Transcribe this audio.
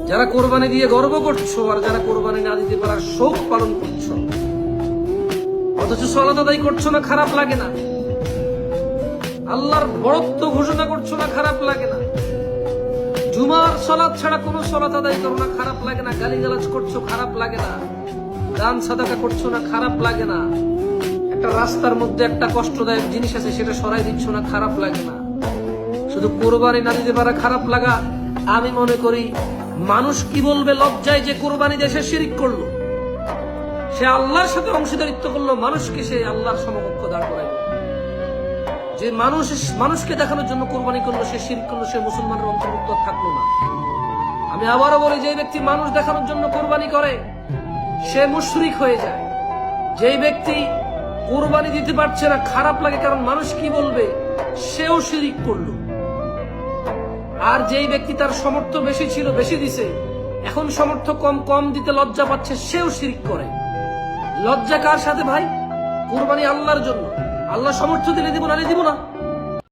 যারা কোরবানি দিয়ে গর্ব করছো আর যারা কোরবানি না দিতে পারার শোক পালন করছো, অথচ সালাত আদায় করছো না, খারাপ লাগে না? আল্লাহর বড়ত্ব ঘোষণা করছো না, খারাপ লাগে না? জুমার সালাত ছাড়া কোনো সালাত আদায় করো না, খারাপ লাগে না? গালিগালাজ করছো, খারাপ লাগে না? দান সাদাকা করছো না, খারাপ লাগে না? একটা রাস্তার মধ্যে একটা কষ্টদায়ক জিনিস আছে, সেটা সরাই দিচ্ছ না, খারাপ লাগে না? শুধু কোরবানি না দিতে পারা খারাপ লাগা। আমি মনে করি মানুষ কি বলবে লজ্জায় যে কোরবানি দেশে শিরিক করলো, সে আল্লাহর সাথে অংশীদারিত্ব করলো, মানুষকে সে আল্লাহর সমকক্ষ দাঁড় করাইল। যে মানুষকে দেখানোর জন্য কোরবানি করলো, সে শিরক করলো, সে মুসলমানের অন্তর্ভুক্ত থাকলো না। আমি আবারও বলি, যে ব্যক্তি মানুষ দেখানোর জন্য কোরবানি করে সে মুশরিক হয়ে যায়। যেই ব্যক্তি কোরবানি দিতে পারছে না, খারাপ লাগে কারণ মানুষ কি বলবে, সেও শিরিক করলো। আর যেই ব্যক্তি তার সামর্থ্য বেশি ছিল, বেশি দিছে, এখন সামর্থ্য কম, কম দিতে লজ্জা পাচ্ছে, সেও শিরিক করে। লজ্জা কার সাথে ভাই? কোরবানি আল্লাহর জন্য। আল্লাহ সামর্থ্য দিলে দিব, না দিব না।